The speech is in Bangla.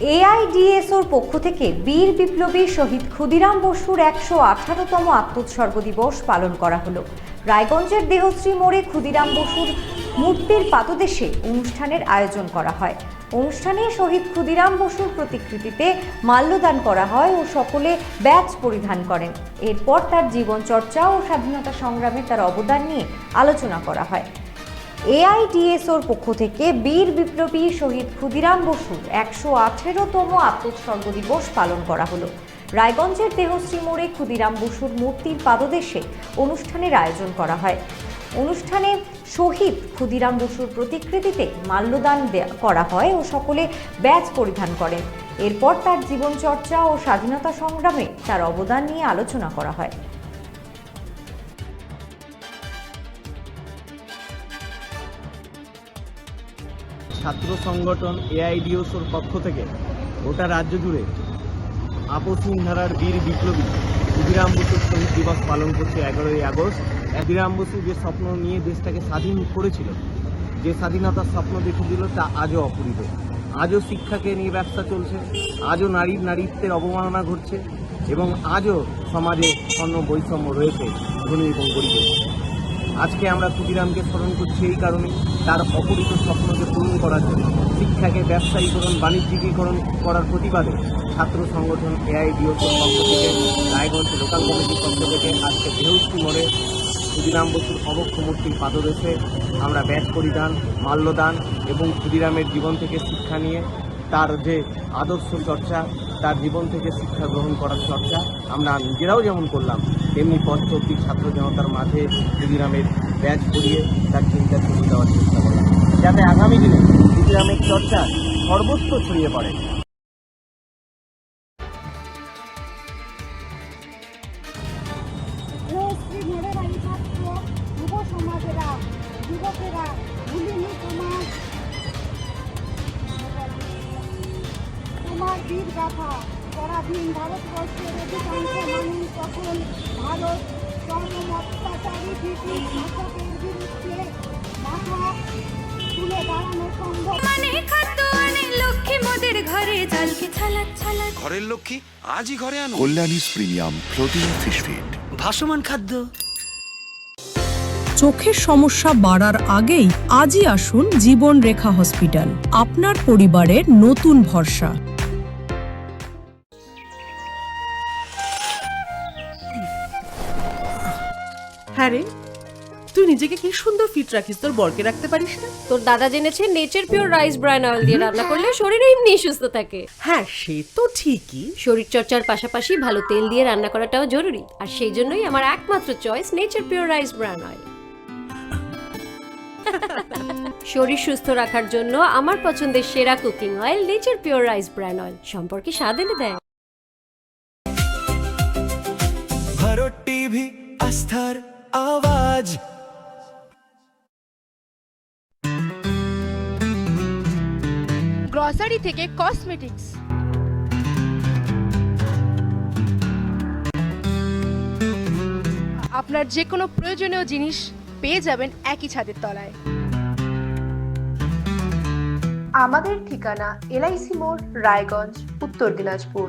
এআইডিএসওর পক্ষ থেকে বীর বিপ্লবী শহীদ ক্ষুদিরাম বসুর ১১৮তম আত্মোৎসর্গ দিবস পালন করা হলো। রায়গঞ্জের দেহশ্রী মোড়ে ক্ষুদিরাম বসুর মূর্তির পাদদেশে অনুষ্ঠানের আয়োজন করা হয়। অনুষ্ঠানে শহীদ ক্ষুদিরাম বসুর প্রতিকৃতিতে মাল্যদান করা হয় ও সকলে ব্যাজ পরিধান করেন। এরপর তার জীবনচর্চা ও স্বাধীনতা সংগ্রামে তার অবদান নিয়ে আলোচনা করা হয়। এআইডিএসওর পক্ষ থেকে বীর বিপ্লবী শহীদ ক্ষুদিরাম বসুর ১১৮তম আত্মোৎসর্গ দিবস পালন করা হলো। রায়গঞ্জের দেহশ্রী মোড়ে ক্ষুদিরাম বসুর মূর্তির পাদদেশে অনুষ্ঠানের আয়োজন করা হয়। অনুষ্ঠানে শহীদ ক্ষুদিরাম বসুর প্রতিকৃতিতে মাল্যদান করা হয় ও সকলে ব্যাজ পরিধান করেন। এরপর তার জীবনচর্চা ও স্বাধীনতা সংগ্রামে তার অবদান নিয়ে আলোচনা করা হয়। ছাত্র সংগঠন এআইডিএসওর পক্ষ থেকে গোটা রাজ্য জুড়ে আপসহীন ধারার বীর বিপ্লবী ক্ষুদিরাম বসুর শহীদ দিবস পালন করছে ১১ই আগস্ট। ক্ষুদিরাম বসু যে স্বপ্ন নিয়ে দেশটাকে স্বাধীন করেছিল, যে স্বাধীনতার স্বপ্ন দেখে দিল, তা আজও অপূরিত। আজও শিক্ষাকে নিয়ে ব্যবসা চলছে, আজও নারীত্বের অবমাননা ঘটছে এবং আজও সমাজে স্বর্ণ বৈষম্য রয়েছে ধনী এবং গরিবের। আজকে আমরা ক্ষুদিরামকে স্মরণ করছি এই কারণে, তার অপরিত স্বপ্নকে পূরণ করার জন্য। শিক্ষাকে ব্যবসায়ীকরণ, বাণিজ্যিকীকরণ করার প্রতিবাদে ছাত্র সংগঠন এআইডিএসওর পক্ষ থেকে, রায়গঞ্জ লোকাল কমিটির পক্ষ থেকে আজকে দেহশ্রী মোড়ে ক্ষুদিরাম বসুর অবক্ষ মূর্তির পাদদেশে আমরা ব্যাজ পরিধান, মাল্যদান এবং ক্ষুদিরামের জীবন থেকে শিক্ষা নিয়ে তার যে আদর্শ চর্চা, তার জীবন থেকে শিক্ষা গ্রহণ করার চর্চা আমরা নিজেরাও যেমন করলাম, তেমনি পথ চলতি ছাত্র জনতার মাঝে ক্ষুদিরামের ব্যাজ পরিয়ে তার চিন্তা ছড়িয়ে দেওয়ার চেষ্টা করলাম, যাতে আগামী দিনে ক্ষুদিরামের চর্চা সর্বত্র ছড়িয়ে পড়ে। তোমার বীর গাথা পরাধীন ভারতবর্ষের অধিকাংশ মানুষ তখন ভারত চরম অত্যাচারী ব্রিটিশ শাসকের বিরুদ্ধে মাথা তুলে দাঁড়ানো সম্ভব। লক্ষ্মী মোদের ঘরে জলকে ছালাক ছালাক। ঘরের লক্ষ্মী আজই ঘরে আনো। কল্যাণীস প্রিমিয়াম প্রোটিন ফিশ ফিড, ভাসমান খাদ্য। চোখের সমস্যা বাড়ার আগেই আজই আসুন জীবন রেখা হসপিটাল, আপনার পরিবারের নতুন ভরসা। হ্যাঁ রে, তুই নিজেকে কি সুন্দর ফিট রাখিস, তোর বরকে রাখতে পারিস না? তোর দাদা জেনেছে nature pure rice bran oil দিয়ে রান্না করলে শরীর এমনি সুস্থ থাকে। হ্যাঁ, সে তো ঠিকই। শরীর চর্চার পাশাপাশি ভালো তেল দিয়ে রান্না করাটাও জরুরি, আর সেই জন্যই আমার একমাত্র choice nature pure rice bran oil. শরীর সুস্থ রাখার জন্য আমার পছন্দের সেরা cooking oil nature pure rice bran oil, সম্পর্কে স্বাদ এনে দেয়। ভারত টিভি, আস্থার আওয়াজ। গ্রসারি থেকে কসমেটিক্স, আপনার যে কোনো প্রয়োজনীয় জিনিস পেয়ে যাবেন একই ছাদের তলায়। আমাদের ঠিকানা এলআইসি মোড়, রায়গঞ্জ, উত্তর দিনাজপুর।